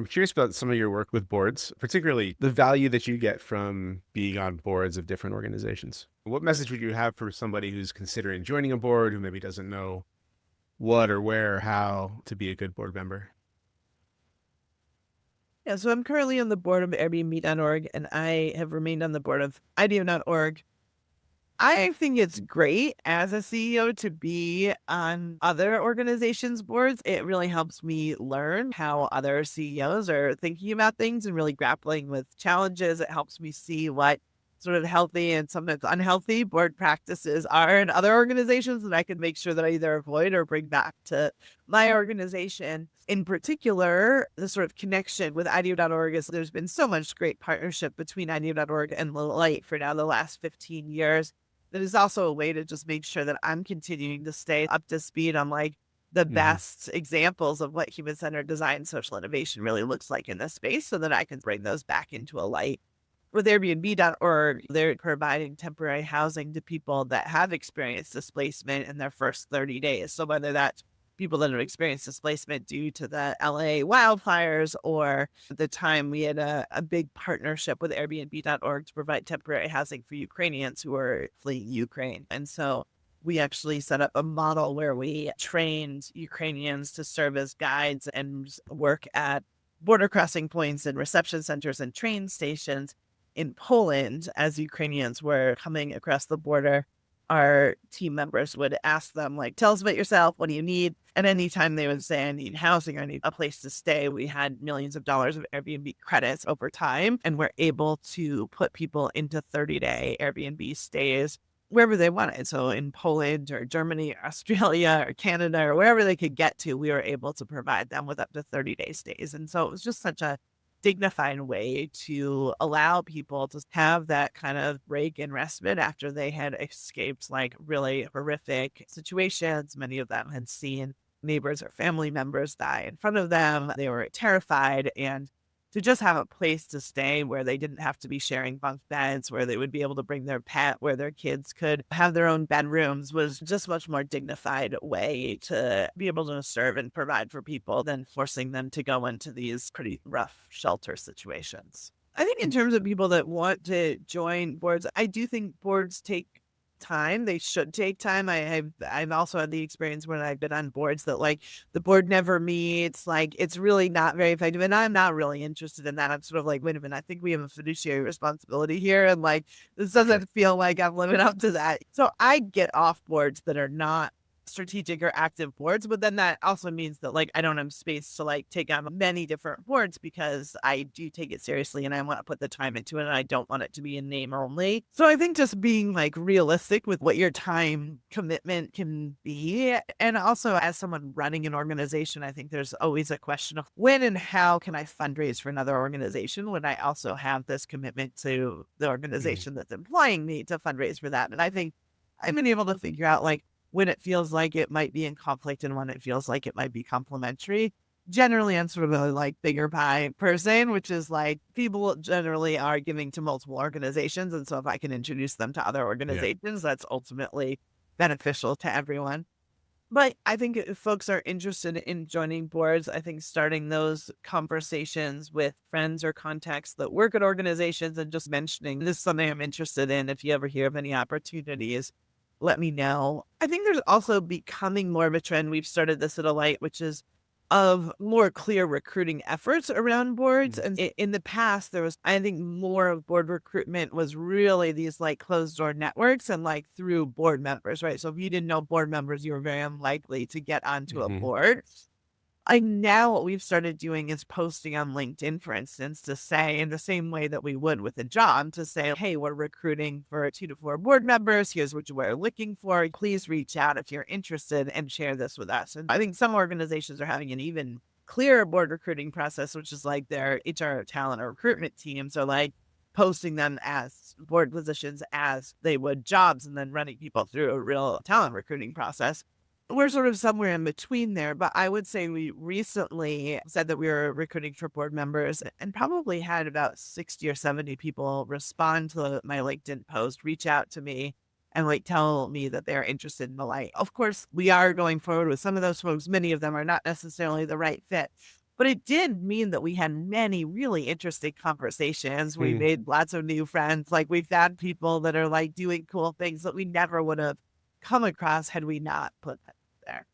I'm curious about some of your work with boards, particularly the value that you get from being on boards of different organizations. What message would you have for somebody who's considering joining a board who maybe doesn't know what or where or how to be a good board member? Yeah, so I'm currently on the board of Airbnb.org and I have remained on the board of IDEO.org. I think it's great as a CEO to be on other organizations' boards. It really helps me learn how other CEOs are thinking about things and really grappling with challenges. It helps me see what sort of healthy and sometimes unhealthy board practices are in other organizations that I can make sure that I either avoid or bring back to my organization. In particular, the sort of connection with IDEO.org is there's been so much great partnership between IDEO.org and Alight for now the last 15 years. That is also a way to just make sure that I'm continuing to stay up to speed on like the Hmm. best examples of what human-centered design social innovation really looks like in this space so that I can bring those back into Alight. With Airbnb.org, they're providing temporary housing to people that have experienced displacement in their first 30 days. So whether that's people that have experienced displacement due to the LA wildfires or the time we had a big partnership with Airbnb.org to provide temporary housing for Ukrainians who are fleeing Ukraine. And so we actually set up a model where we trained Ukrainians to serve as guides and work at border crossing points and reception centers and train stations in Poland as Ukrainians were coming across the border. Our team members would ask them, like, tell us about yourself. What do you need? And anytime they would say, I need housing, I need a place to stay, we had millions of dollars of Airbnb credits over time. And we're able to put people into 30-day Airbnb stays wherever they wanted. So in Poland or Germany, or Australia or Canada or wherever they could get to, we were able to provide them with up to 30-day stays. And so it was just such a dignified way to allow people to have that kind of break and respite after they had escaped like really horrific situations. Many of them had seen neighbors or family members die in front of them. They were terrified. And to just have a place to stay where they didn't have to be sharing bunk beds, where they would be able to bring their pet, where their kids could have their own bedrooms was just much more dignified way to be able to serve and provide for people than forcing them to go into these pretty rough shelter situations. I think in terms of people that want to join boards, I do think boards take time. They should take time. I've also had the experience when I've been on boards that like the board never meets, like it's really not very effective. And I'm not really interested in that. I'm sort of like, wait a minute, I think we have a fiduciary responsibility here. And like this Sure. doesn't feel like I'm living up to that. So I get off boards that are not strategic or active boards, but then that also means that like I don't have space to like take on many different boards because I do take it seriously and I want to put the time into it and I don't want it to be in name only. So I think just being like realistic with what your time commitment can be. And also as someone running an organization, I think there's always a question of when and how can I fundraise for another organization when I also have this commitment to the Mhm. organization that's employing me to fundraise for that. And I think I've been able to figure out like when it feels like it might be in conflict and when it feels like it might be complementary. Generally, I'm sort of a like bigger pie person, which is like people generally are giving to multiple organizations. And so if I can introduce them to other Yeah. organizations, that's ultimately beneficial to everyone. But I think if folks are interested in joining boards, I think starting those conversations with friends or contacts that work at organizations and just mentioning this is something I'm interested in. If you ever hear of any opportunities, let me know. I think there's also becoming more of a trend. We've started this at Alight, which is of more clear recruiting efforts around boards. Mhm. And in the past, there was, I think, more of board recruitment was really these like closed door networks and like through board members, right? So if you didn't know board members, you were very unlikely to get onto a Mhm. board. I now what we've started doing is posting on LinkedIn, for instance, to say in the same way that we would with a job, to say, hey, we're recruiting for 2 to 4 board members. Here's what we're looking for. Please reach out if you're interested and share this with us. And I think some organizations are having an even clearer board recruiting process, which is like their HR talent or recruitment teams are like posting them as board positions as they would jobs and then running people through a real talent recruiting process. We're sort of somewhere in between there, but I would say we recently said that we were recruiting for board members and probably had about 60 or 70 people respond to my LinkedIn post, reach out to me and like tell me that they're interested in the light. Of course, we are going forward with some of those folks. Many of them are not necessarily the right fit. But it did mean that we had many really interesting conversations. We Mm. made lots of new friends. Like we found people that are like doing cool things that we never would have come across had we not put that there.